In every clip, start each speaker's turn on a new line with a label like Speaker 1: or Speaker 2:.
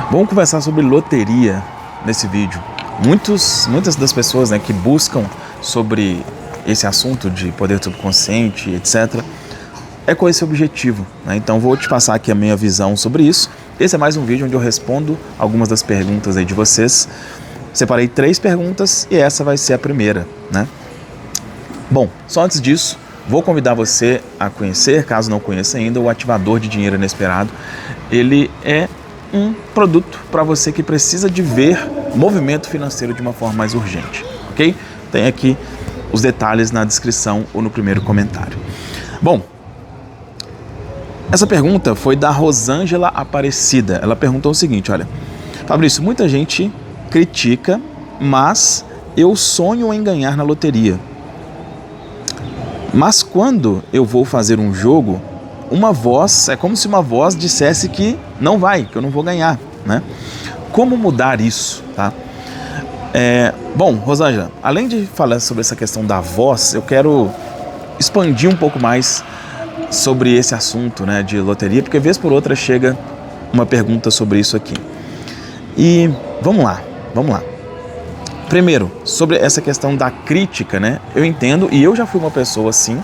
Speaker 1: Vamos conversar sobre loteria nesse vídeo. Muitas das pessoas, né, que buscam sobre esse assunto de poder subconsciente, etc., é com esse objetivo, né? Então vou te passar aqui a minha visão sobre isso. Esse é mais um vídeo onde eu respondo algumas das perguntas aí de vocês. Separei 3 perguntas e essa vai ser a primeira, né? Bom, só antes disso, vou convidar você a conhecer, caso não conheça ainda, o Ativador de Dinheiro Inesperado. Ele é um produto para você que precisa de ver movimento financeiro de uma forma mais urgente, ok? Tem aqui os detalhes na descrição ou no primeiro comentário. Bom, essa pergunta foi da Rosângela Aparecida. Ela perguntou o seguinte, olha: Fabrício, muita gente critica, mas eu sonho em ganhar na loteria. Mas quando eu vou fazer um jogo, uma voz, é como se uma voz dissesse que não vai, que eu não vou ganhar, né? Como mudar isso, tá? Bom, Rosângela, além de falar sobre essa questão da voz, eu quero expandir um pouco mais sobre esse assunto, né, de loteria, porque vez por outra chega uma pergunta sobre isso aqui. E vamos lá. Primeiro, sobre essa questão da crítica, né, eu entendo, e eu já fui uma pessoa assim,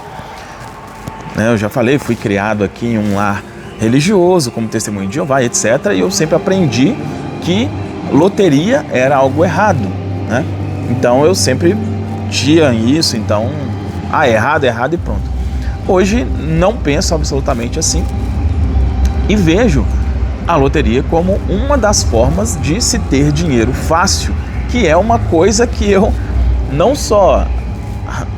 Speaker 1: né, eu já falei, fui criado aqui em um lar religioso, como testemunho de Jeová, etc., e eu sempre aprendi que loteria era algo errado, né? Então eu sempre tinha isso, então, errado e pronto. Hoje não penso absolutamente assim e vejo a loteria como uma das formas de se ter dinheiro fácil, que é uma coisa que eu não só,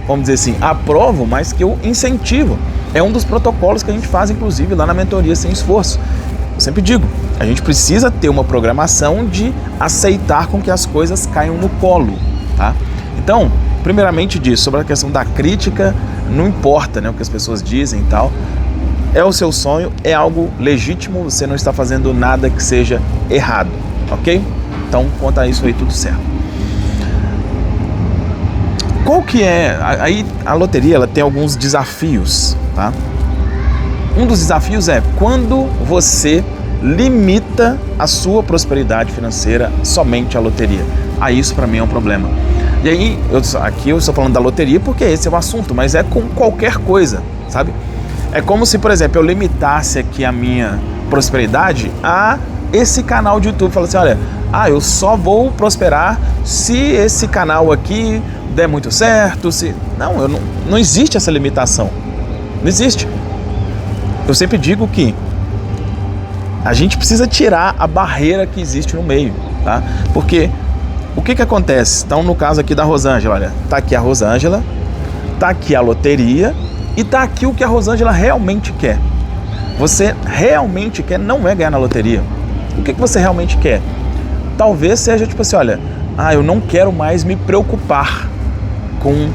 Speaker 1: vamos dizer assim, aprovo, mas que eu incentivo. É um dos protocolos que a gente faz, inclusive, lá na mentoria Sem Esforço. Eu sempre digo, a gente precisa ter uma programação de aceitar com que as coisas caiam no colo, tá? Então, primeiramente disso, sobre a questão da crítica, não importa, né, o que as pessoas dizem e tal, é o seu sonho, é algo legítimo, você não está fazendo nada que seja errado, ok? Então, quanto a isso aí, tudo certo. Qual que é? Aí a loteria, ela tem alguns desafios, tá? Um dos desafios é quando você limita a sua prosperidade financeira somente à loteria. Aí isso para mim é um problema. E aí, aqui eu estou falando da loteria porque esse é o assunto, mas é com qualquer coisa, sabe? É como se, por exemplo, eu limitasse aqui a minha prosperidade a esse canal de YouTube. Fala assim, olha, eu só vou prosperar se esse canal aqui der muito certo, se... Não existe essa limitação. Não existe. Eu sempre digo que a gente precisa tirar a barreira que existe no meio, tá? Porque o que acontece? Então, no caso aqui da Rosângela, olha, tá aqui a Rosângela, tá aqui a loteria e tá aqui o que a Rosângela realmente quer. Você realmente quer, não é ganhar na loteria. O que você realmente quer? Talvez seja tipo assim, olha, eu não quero mais me preocupar com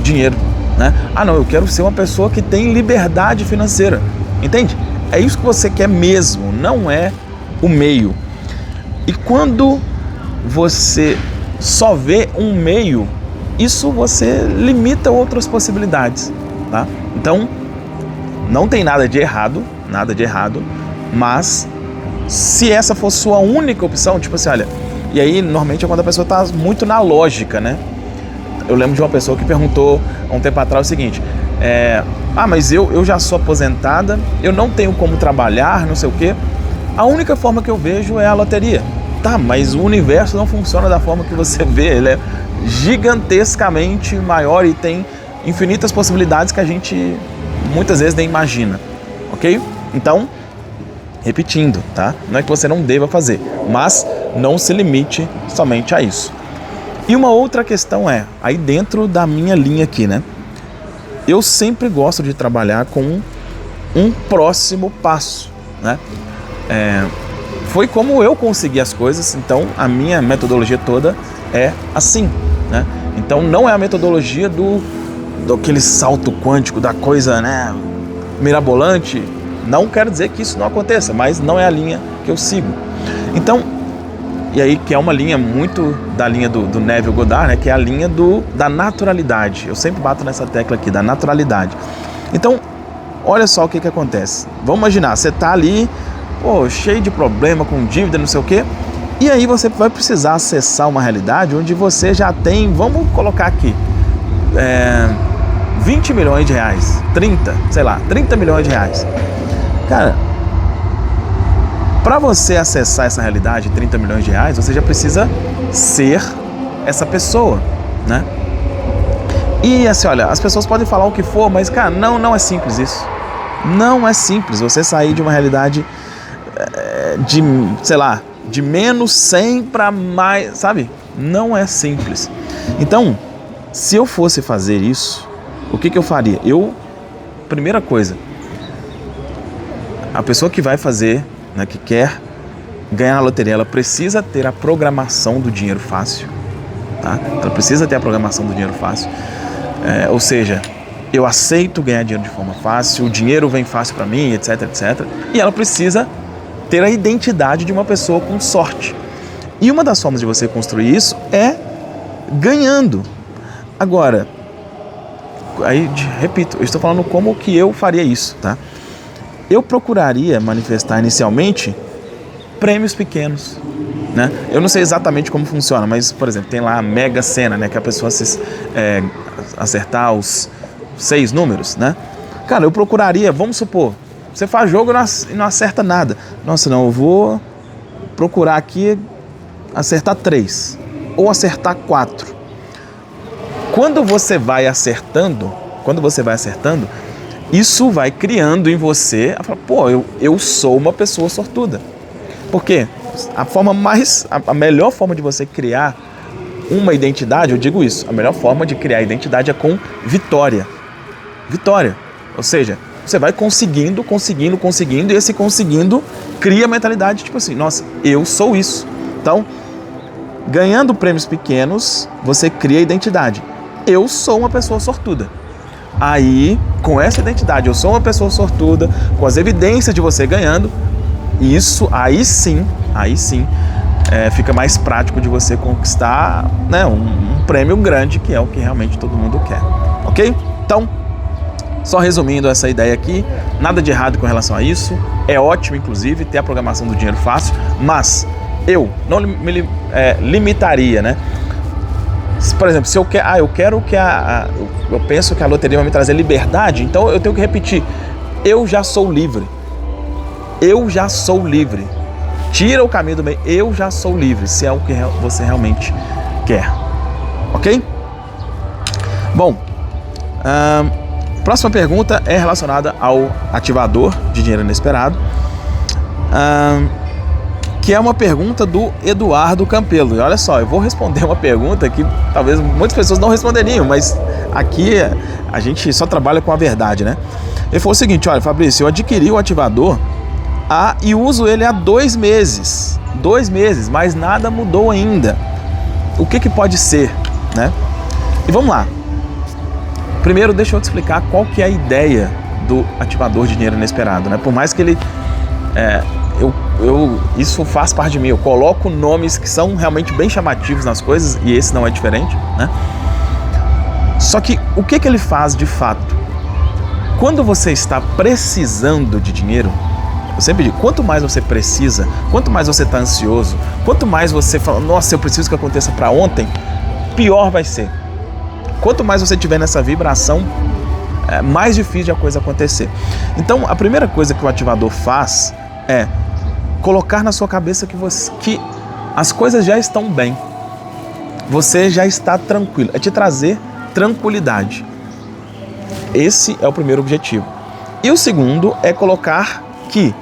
Speaker 1: dinheiro, né? Não, eu quero ser uma pessoa que tem liberdade financeira, entende? É isso que você quer mesmo, não é o meio. E quando você só vê um meio, isso você limita outras possibilidades, tá? Então, não tem nada de errado, mas se essa for sua única opção, tipo assim, olha, e aí normalmente é quando a pessoa está muito na lógica, né? Eu lembro de uma pessoa que perguntou há um tempo atrás o seguinte, mas eu já sou aposentada, eu não tenho como trabalhar, não sei o quê, a única forma que eu vejo é a loteria. Tá, mas o universo não funciona da forma que você vê, ele é gigantescamente maior e tem infinitas possibilidades que a gente muitas vezes nem imagina, ok? Então, repetindo, tá? Não é que você não deva fazer, mas não se limite somente a isso. E uma outra questão aí dentro da minha linha aqui, né? Eu sempre gosto de trabalhar com um próximo passo, né? Foi como eu consegui as coisas, então a minha metodologia toda é assim, né? Então não é a metodologia do aquele salto quântico, da coisa, né, mirabolante. Não quero dizer que isso não aconteça, mas não é a linha que eu sigo. Então, e aí que é uma linha muito da linha do Neville Goddard, né, que é a linha da naturalidade. Eu sempre bato nessa tecla aqui, da naturalidade. Então, olha só o que acontece. Vamos imaginar, você está ali pô, cheio de problema, com dívida, não sei o quê. E aí você vai precisar acessar uma realidade onde você já tem, vamos colocar aqui, 20 milhões de reais, 30 milhões de reais. Cara, para você acessar essa realidade de 30 milhões de reais, você já precisa ser essa pessoa, né? E assim, olha, as pessoas podem falar o que for, mas, cara, não é simples isso. Não é simples você sair de uma realidade de, sei lá, de menos 100 para mais, sabe? Não é simples. Então, se eu fosse fazer isso, o que eu faria? Primeira coisa, a pessoa que vai fazer, né, que quer ganhar na loteria, ela precisa ter a programação do dinheiro fácil, tá? Ela precisa ter a programação do dinheiro fácil. Ou seja, eu aceito ganhar dinheiro de forma fácil, o dinheiro vem fácil para mim, etc, etc. E ela precisa ter a identidade de uma pessoa com sorte. E uma das formas de você construir isso é ganhando. Agora, aí repito, eu estou falando como que eu faria isso, tá? Eu procuraria manifestar inicialmente prêmios pequenos, né? Eu não sei exatamente como funciona, mas, por exemplo, tem lá a Mega Sena, né? Que a pessoa acertar os 6 números, né? Cara, eu procuraria, vamos supor, você faz jogo e não acerta nada. Nossa, não, eu vou procurar aqui acertar 3 ou acertar 4. Quando você vai acertando, isso vai criando em você, pô, eu sou uma pessoa sortuda. Por quê? A melhor forma de você criar uma identidade, eu digo isso, a melhor forma de criar identidade é com vitória. Vitória. Ou seja, você vai conseguindo, e esse conseguindo cria a mentalidade tipo assim, nossa, eu sou isso. Então, ganhando prêmios pequenos, você cria a identidade. Eu sou uma pessoa sortuda. Aí, com essa identidade, eu sou uma pessoa sortuda, com as evidências de você ganhando, isso, aí sim, fica mais prático de você conquistar, né, um prêmio grande, que é o que realmente todo mundo quer, ok? Então, só resumindo essa ideia aqui, nada de errado com relação a isso, é ótimo, inclusive, ter a programação do dinheiro fácil, mas eu não me limitaria, né? Por exemplo, se eu quero que eu penso que a loteria vai me trazer liberdade, então eu tenho que repetir, eu já sou livre. Eu já sou livre. Tira o caminho do meio, eu já sou livre, se é o que você realmente quer. Ok? Bom, próxima pergunta é relacionada ao ativador de dinheiro inesperado, que é uma pergunta do Eduardo Campelo. E olha só, eu vou responder uma pergunta que talvez muitas pessoas não responderiam, mas aqui a gente só trabalha com a verdade, né? Ele falou o seguinte, olha, Fabrício, eu adquiri o ativador e uso ele há 2 meses. 2 meses, mas nada mudou ainda. O que pode ser, né? E vamos lá. Primeiro, deixa eu te explicar qual que é a ideia do ativador de dinheiro inesperado, né? Por mais que ele... isso faz parte de mim, eu coloco nomes que são realmente bem chamativos nas coisas, e esse não é diferente, né? Só que o que ele faz de fato? Quando você está precisando de dinheiro, eu sempre digo, quanto mais você precisa, quanto mais você está ansioso, quanto mais você fala, nossa, eu preciso que aconteça para ontem, pior vai ser. Quanto mais você tiver nessa vibração, é mais difícil a coisa acontecer. Então, a primeira coisa que o ativador faz é colocar na sua cabeça que as coisas já estão bem. Você já está tranquilo. É te trazer tranquilidade. Esse é o primeiro objetivo. E o segundo é colocar que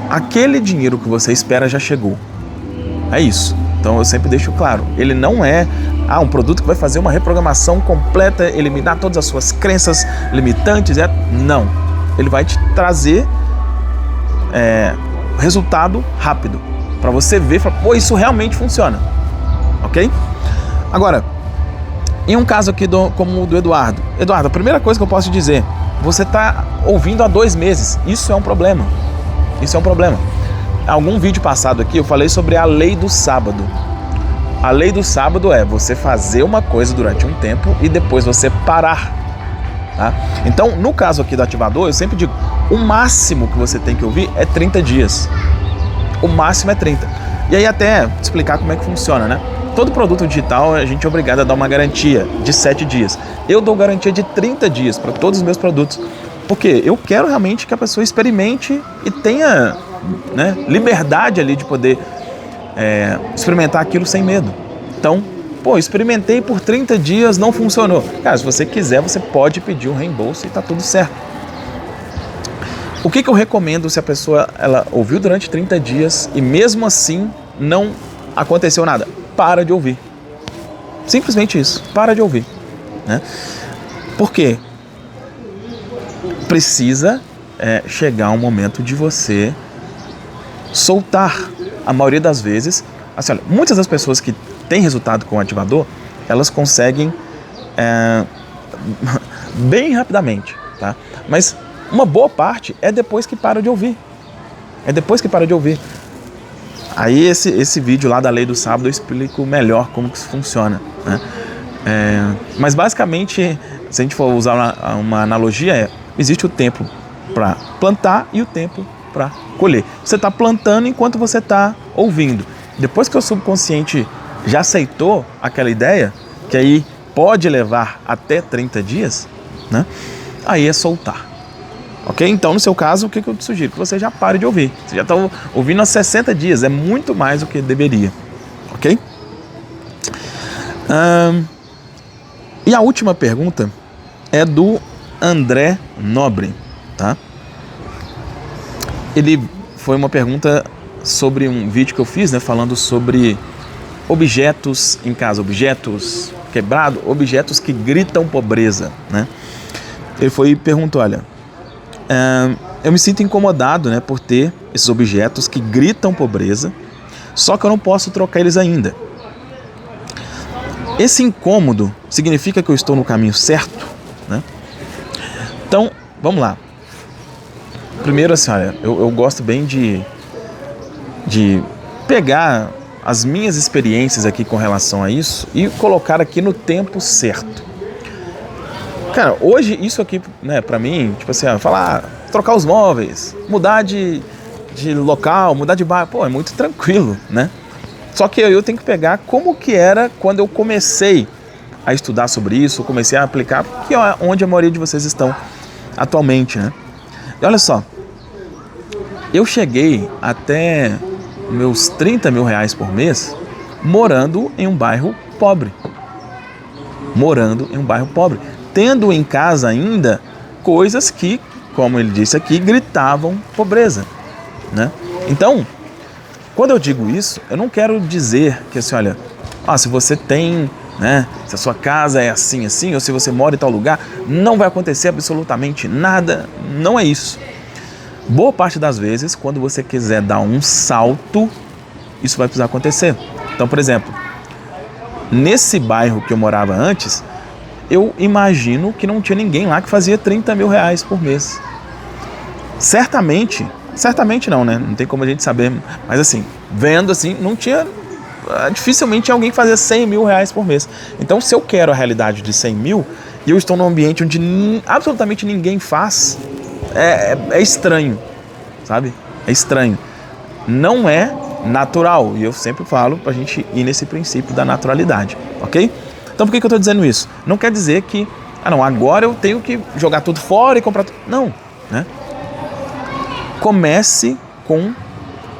Speaker 1: aquele dinheiro que você espera já chegou. É isso. Então eu sempre deixo claro, ele não é um produto que vai fazer uma reprogramação completa, eliminar todas as suas crenças limitantes. Não. Ele vai te trazer resultado rápido, para você ver e falar, pô, isso realmente funciona, ok? Agora, em um caso aqui como o do Eduardo, a primeira coisa que eu posso te dizer, você está ouvindo há 2 meses, isso é um problema, Algum vídeo passado aqui eu falei sobre a lei do sábado. A lei do sábado é você fazer uma coisa durante um tempo e depois você parar, tá? Então, no caso aqui do ativador, eu sempre digo, O máximo que você tem que ouvir é 30 dias. O máximo é 30. E aí até explicar como é que funciona, né? Todo produto digital a gente é obrigado a dar uma garantia de 7 dias. Eu dou garantia de 30 dias para todos os meus produtos. Porque eu quero realmente que a pessoa experimente e tenha, né, liberdade ali de poder experimentar aquilo sem medo. Então, experimentei por 30 dias, não funcionou. Cara, se você quiser, você pode pedir um reembolso e tá tudo certo. O que eu recomendo se a pessoa ela ouviu durante 30 dias e mesmo assim não aconteceu nada? Para de ouvir. Simplesmente isso, para de ouvir, né? Por quê? Precisa chegar um momento de você soltar. A maioria das vezes, assim, olha, muitas das pessoas que têm resultado com o ativador, elas conseguem bem rapidamente, tá? Mas uma boa parte é depois que para de ouvir. É depois que para de ouvir. Aí esse vídeo lá da Lei do Sábado eu explico melhor como que isso funciona, né? Mas basicamente, se a gente for usar uma analogia, existe o tempo para plantar e o tempo para colher. Você está plantando enquanto você está ouvindo. Depois que o subconsciente já aceitou aquela ideia, que aí pode levar até 30 dias, né? Aí é soltar. Ok? Então, no seu caso, o que eu te sugiro? Que você já pare de ouvir. Você já está ouvindo há 60 dias, é muito mais do que deveria. Ok? E a última pergunta é do André Nobre, tá? Ele foi uma pergunta sobre um vídeo que eu fiz, né, falando sobre objetos em casa, objetos quebrados, objetos que gritam pobreza, né? Ele perguntou, olha, eu me sinto incomodado, né, por ter esses objetos que gritam pobreza, só que eu não posso trocar eles ainda. Esse incômodo significa que eu estou no caminho certo, né? Então, vamos lá. Primeiro, assim, olha, eu gosto bem de pegar as minhas experiências aqui com relação a isso e colocar aqui no tempo certo. Cara, hoje isso aqui, né, pra mim, tipo assim, trocar os móveis, mudar de local, mudar de bairro, é muito tranquilo, né? Só que eu tenho que pegar como que era quando eu comecei a estudar sobre isso, comecei a aplicar, que é onde a maioria de vocês estão atualmente, né? E olha só, eu cheguei até meus 30 mil reais por mês morando em um bairro pobre. Tendo em casa ainda coisas que, como ele disse aqui, gritavam pobreza, né? Então, quando eu digo isso, eu não quero dizer que assim, olha, se você tem, né, se a sua casa é assim, ou se você mora em tal lugar, não vai acontecer absolutamente nada. Não é isso. Boa parte das vezes, quando você quiser dar um salto, isso vai precisar acontecer. Então, por exemplo, nesse bairro que eu morava antes, eu imagino que não tinha ninguém lá que fazia 30 mil reais por mês. Certamente não, né? Não tem como a gente saber, mas assim, vendo assim, não tinha, dificilmente tinha alguém que fazia 100 mil reais por mês. Então, se eu quero a realidade de 100 mil e eu estou num ambiente onde absolutamente ninguém faz, é estranho, sabe? É estranho. Não é natural. E eu sempre falo pra gente ir nesse princípio da naturalidade, ok? Então por que eu tô dizendo isso? Não quer dizer que, agora eu tenho que jogar tudo fora e comprar tudo. Não, né? Comece com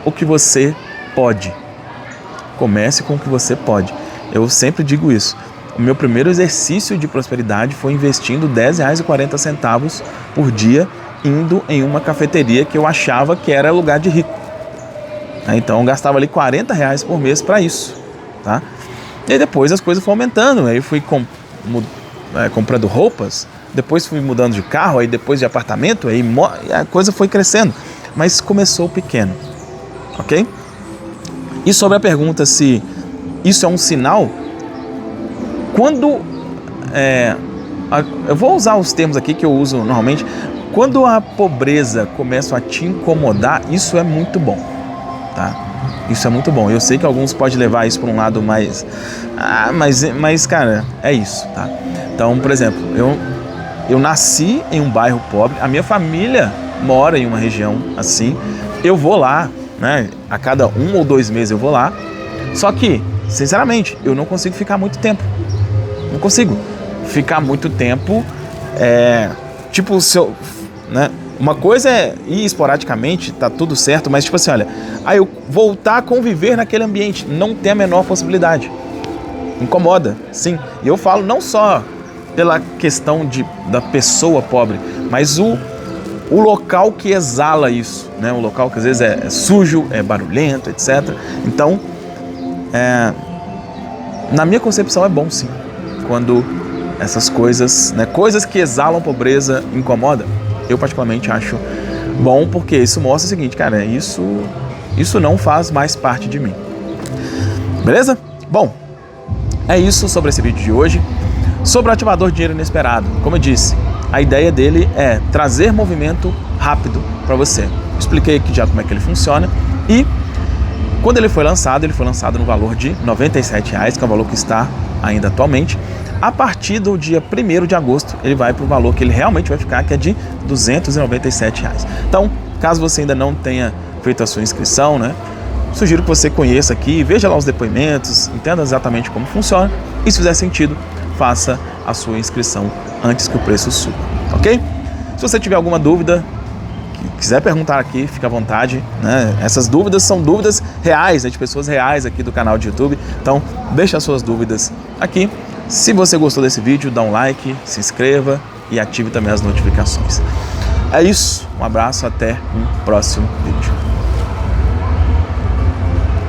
Speaker 1: o que você pode. Comece com o que você pode. Eu sempre digo isso. O meu primeiro exercício de prosperidade foi investindo R$10,40 por dia indo em uma cafeteria que eu achava que era lugar de rico. Então eu gastava ali R$40 por mês para isso, tá? E aí depois as coisas foram aumentando. Aí eu fui comprando roupas, depois fui mudando de carro, aí depois de apartamento, aí a coisa foi crescendo. Mas começou pequeno, ok? E sobre a pergunta se isso é um sinal, quando eu vou usar os termos aqui que eu uso normalmente. Quando a pobreza começa a te incomodar, isso é muito bom, tá? Isso é muito bom. Eu sei que alguns podem levar isso para um lado mais... mas cara, é isso, tá? Então, por exemplo, eu nasci em um bairro pobre. A minha família mora em uma região assim, eu vou lá, né? A cada 1 ou 2 meses eu vou lá. Só que, sinceramente, eu não consigo ficar muito tempo. Não consigo ficar muito tempo. Tipo, se eu, né? Uma coisa é ir esporadicamente, tá tudo certo, mas tipo assim, olha, aí eu voltar a conviver naquele ambiente, não tem a menor possibilidade. Incomoda, sim. E eu falo não só pela questão da pessoa pobre, mas o local que exala isso, né? Um local que às vezes é sujo, é barulhento, etc. Então, na minha concepção é bom sim, quando essas coisas, né, coisas que exalam pobreza incomodam. Eu particularmente acho bom, porque isso mostra o seguinte, cara, isso não faz mais parte de mim. Beleza? Bom, é isso sobre esse vídeo de hoje. Sobre o ativador de dinheiro inesperado, como eu disse, a ideia dele é trazer movimento rápido para você. Expliquei aqui já como é que ele funciona e quando ele foi lançado no valor de R$ 97,00, que é o valor que está ainda atualmente. A partir do dia 1º de agosto, ele vai para o valor que ele realmente vai ficar, que é de R$ 297,00. Então, caso você ainda não tenha feito a sua inscrição, né, sugiro que você conheça aqui, veja lá os depoimentos, entenda exatamente como funciona e, se fizer sentido, faça a sua inscrição antes que o preço suba, ok? Se você tiver alguma dúvida, quiser perguntar aqui, fica à vontade, né? Essas dúvidas são dúvidas reais, né, de pessoas reais aqui do canal de YouTube, então deixa as suas dúvidas aqui. Se você gostou desse vídeo, dá um like, se inscreva e ative também as notificações. É isso, um abraço, até um próximo vídeo.